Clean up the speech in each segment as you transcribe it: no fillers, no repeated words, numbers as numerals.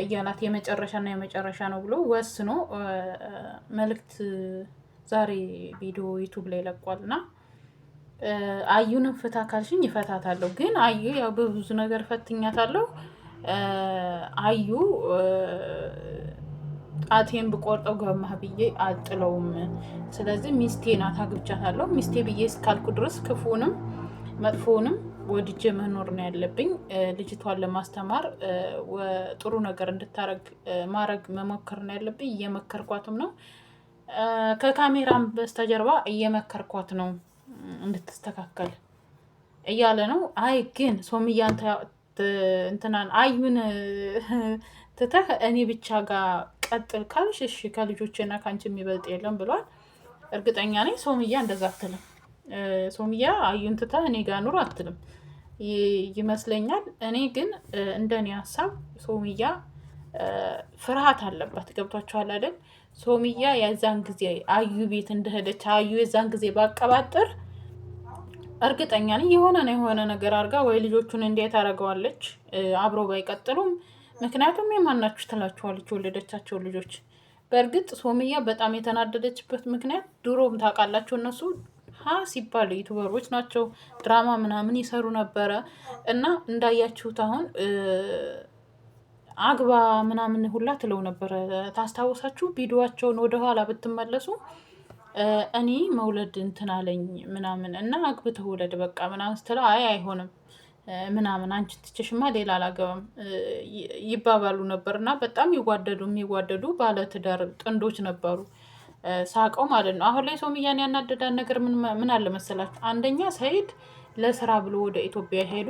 እያላት የመጨረሻ ነው ብሎ ወስኖ መልእክት ዛሬ ቪዲዮ ዩቱብ ላይ ለቋል እና አዩንም ፍታ ካልሽኝ ይፈታታለሁ። ግን አዩ ያው በብዙ ነገር ፈትኛታለሁ። አዩ ጣቴን ብቆርጠው ገማህ ብዬ አልጥለውም። ስለዚህ ሚስቴ ናት፣ አግብቻታለሁ። ሚስቴ ብዬ እስካልኩ ድረስ ክፉንም መጥፎውንም ወድጄ መኖር ነው ያለብኝ። ልጅቷን ለማስተማር ጥሩ ነገር እንድታረግ ማድረግ መሞከር ነው ያለብኝ። እየመከርኳትም ነው፣ ከካሜራም በስተጀርባ እየመከርኳት ነው እንድትስተካከል እያለ ነው። አይ ግን ሶምያ እንትናን አዩን ትተህ እኔ ብቻ ጋር ቀጥል ካልሽ እሺ ከልጆቼና ከአንቺ የሚበልጥ የለም ብሏል። እርግጠኛ ነኝ ሶምያ እንደዛ አትልም። ሶምያ አዩን ትተህ እኔ ጋር ኑር አትልም ይመስለኛል። እኔ ግን እንደኔ ሀሳብ ሶምያ ፍርሃት አለባት። ገብቷችኋል አይደል? ሶምያ የዛን ጊዜ አዩ ቤት እንደሄደች አዩ የዛን ጊዜ ባቀባጥር እርግጠኛ ነኝ የሆነ ነገር አድርጋ ወይ ልጆቹን እንዴት አደርገዋለች አብሮ ባይቀጥሉም። ምክንያቱም የማናችሁ ትላችኋለች የወለደቻቸው ልጆች። በእርግጥ ሶምያ በጣም የተናደደችበት ምክንያት ድሮም ታውቃላችሁ እነሱ ሲባል ዩቱበሮች ናቸው፣ ድራማ ምናምን ይሰሩ ነበረ እና እንዳያችሁት አሁን አግባ ምናምን ሁላ ትለው ነበረ። ታስታውሳችሁ ቪዲዮዋቸውን ወደኋላ ብትመለሱ እኔ መውለድ እንትን አለኝ ምናምን እና አግብተህ ውለድ በቃ ምናምን ስትለው አይ አይሆንም ምናምን አንቺን ትችሽማ ሌላ አላገባም ይባባሉ ነበር እና በጣም የሚዋደዱ ባለትዳር ጥንዶች ነበሩ ሳቀው ማለት ነው። አሁን ላይ ሶምያን ያናደዳን ነገር ምን አለ መሰላችሁ? አንደኛ ሰይድ ለስራ ብሎ ወደ ኢትዮጵያ ሄዱ፣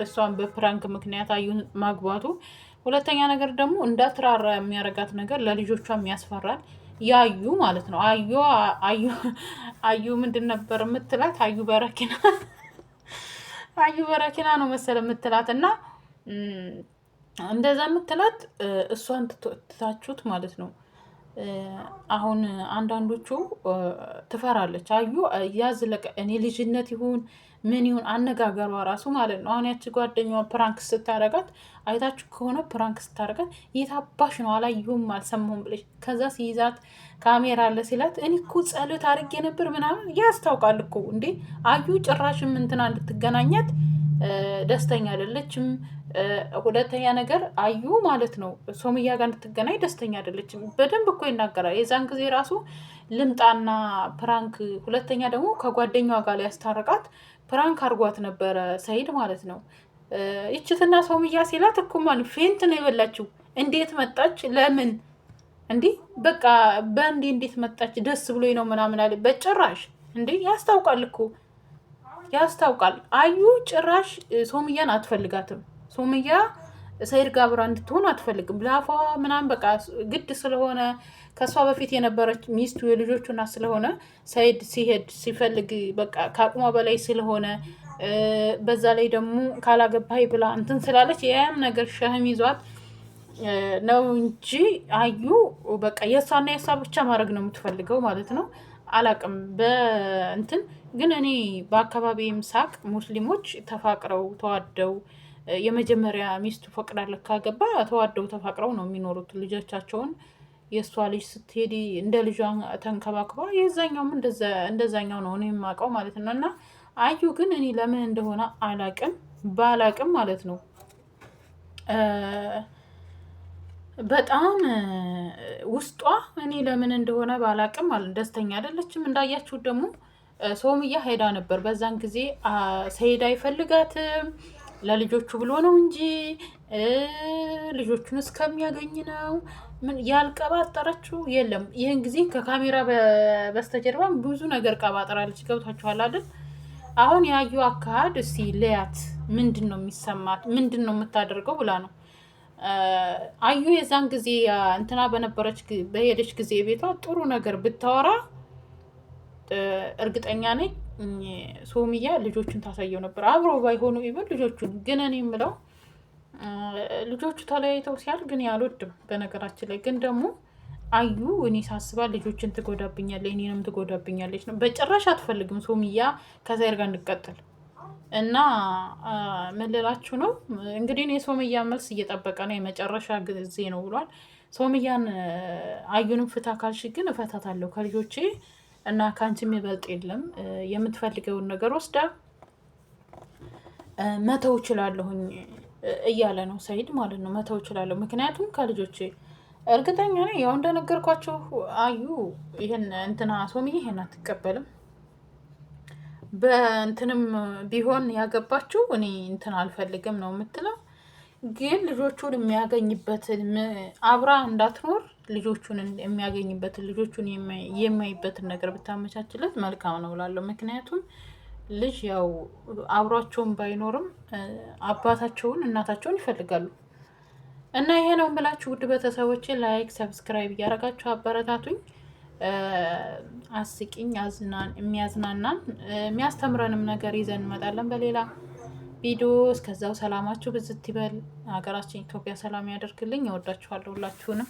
እሷን በፕራንክ ምክንያት አዩን ማግባቱ። ሁለተኛ ነገር ደግሞ እንዳትራራ የሚያረጋት ነገር ለልጆቿም ያስፈራል። ያዩ ማለት ነው አዩ ምንድን ነበር የምትላት? አዩ በረኪና ነው መሰለ የምትላት እና እንደዛ የምትላት እሷን ትታችሁት ማለት ነው። አሁን አንዳንዶቹ ትፈራለች አዩ ያዝለቀ እኔ ልጅነት ይሁን ምን ይሁን አነጋገሯ ራሱ ማለት ነው። አሁን ያቺ ጓደኛዋ ፕራንክ ስታረጋት አይታችሁ ከሆነ ፕራንክ ስታረጋት የታባሽ ነው አላየሁም አልሰማሁም ብለሽ ከዛ ሲይዛት ካሜራ አለ ሲላት እኔ እኮ ጸሎት አድርጌ ነበር ምናምን ያስታውቃል እኮ እንዴ። አዩ ጭራሽም እንትና እንድትገናኛት ደስተኛ አይደለችም። ሁለተኛ ነገር አዩ ማለት ነው ሶምያ ጋር እንድትገናኝ ደስተኛ አይደለችም። በደንብ እኮ ይናገራል። የዛን ጊዜ ራሱ ልምጣና ፕራንክ፣ ሁለተኛ ደግሞ ከጓደኛዋ ጋር ሊያስታርቃት ፕራንክ አድርጓት ነበረ ሰይድ ማለት ነው። ይችትና ሶምያ ሲላት እኮ ማለት ፌንት ነው የበላችው። እንዴት መጣች? ለምን እንዲህ በቃ በእንዲህ እንዴት መጣች? ደስ ብሎኝ ነው ምናምን አለ። በጭራሽ እንዴ ያስታውቃል እኮ ያስታውቃል። አዩ ጭራሽ ሶምያን አትፈልጋትም። ሶምያ ሰይድ ጋር አብራ እንድትሆን አትፈልግም። ላፏ ምናምን በቃ ግድ ስለሆነ ከእሷ በፊት የነበረች ሚስቱ የልጆቹ እናት ስለሆነ ሰይድ ሲሄድ ሲፈልግ በቃ ከአቅሟ በላይ ስለሆነ በዛ ላይ ደግሞ ካላገባይ ብላ እንትን ስላለች ያም ነገር ሸህም ይዟት ነው እንጂ አዩ በቃ የእሷና የእሷ ብቻ ማድረግ ነው የምትፈልገው ማለት ነው። አላቅም በእንትን ግን እኔ በአካባቢም ሳቅ ሙስሊሞች ተፋቅረው ተዋደው የመጀመሪያ ሚስቱ ፈቅዳለት ካገባ ተዋደው ተፋቅረው ነው የሚኖሩት። ልጆቻቸውን የእሷ ልጅ ስትሄድ እንደ ልጇ ተንከባክባ የዛኛውም እንደዛኛው ነው እኔ የማውቀው ማለት ነው። እና አዩ ግን እኔ ለምን እንደሆነ ባላቅም ማለት ነው በጣም ውስጧ እኔ ለምን እንደሆነ ባላቅም ማለት ደስተኛ አይደለችም። እንዳያችሁት ደግሞ ሶምያ ሄዳ ነበር በዛን ጊዜ ሰይድ አይፈልጋትም ለልጆቹ ብሎ ነው እንጂ ልጆቹን እስከሚያገኝ ነው ምን ያልቀባጠረችው የለም። ይህን ጊዜ ከካሜራ በስተጀርባ ብዙ ነገር ቀባጥራለች። ገብቷችኋል አይደል? አሁን ያዩ አካሄድ እስቲ ለያት ምንድን ነው የሚሰማት ምንድን ነው የምታደርገው ብላ ነው አዩ የዛን ጊዜ እንትና በሄደች ጊዜ ቤቷ ጥሩ ነገር ብታወራ እርግጠኛ ነኝ ሶምያ ልጆቹን ታሳየው ነበር። አብሮ ባይሆኑ ይበል ልጆቹን ግን እኔ የምለው ልጆቹ ተለያይተው ሲያድግ እኔ አልወድም። በነገራችን ላይ ግን ደግሞ አዩ እኔ ሳስባ ልጆችን ትጎዳብኛለች እኔንም ትጎዳብኛለች ነው። በጭራሽ አትፈልግም ሶምያ ከዛይር ጋር እንድቀጥል እና ምን ልላችሁ ነው እንግዲህ እኔ ሶምያ መልስ እየጠበቀ ነው፣ የመጨረሻ ጊዜ ነው ብሏል። ሶምያን አዩንም ፍታ ካልሽ ግን እፈታታለሁ ከልጆቼ እና ከአንቺ የሚበልጥ የለም። የምትፈልገውን ነገር ወስዳ መተው እችላለሁኝ እያለ ነው ሰይድ ማለት ነው። መተው እችላለሁ ምክንያቱም ከልጆቼ እርግጠኛ ነኝ። ያው እንደነገርኳቸው አዩ ይህን እንትና ሶምዬ ይሄን አትቀበልም። በእንትንም ቢሆን ያገባችው እኔ እንትን አልፈልግም ነው የምትለው። ግን ልጆቹን የሚያገኝበትን አብራ እንዳትኖር ልጆቹን የሚያገኝበትን ልጆቹን የማይበትን ነገር ብታመቻችለት መልካም ነው እላለሁ። ምክንያቱም ልጅ ያው አብሯቸውን ባይኖርም አባታቸውን እናታቸውን ይፈልጋሉ። እና ይሄ ነው የምላችሁ ውድ ቤተሰቦቼ፣ ላይክ ሰብስክራይብ እያደረጋችሁ አበረታቱኝ። አስቂኝ የሚያዝናናን የሚያስተምረንም ነገር ይዘን እንመጣለን በሌላ ቪዲዮ። እስከዛው ሰላማችሁ ብዝት ይበል። ሀገራችን ኢትዮጵያ ሰላም ያደርግልኝ። እወዳችኋለሁ ሁላችሁንም።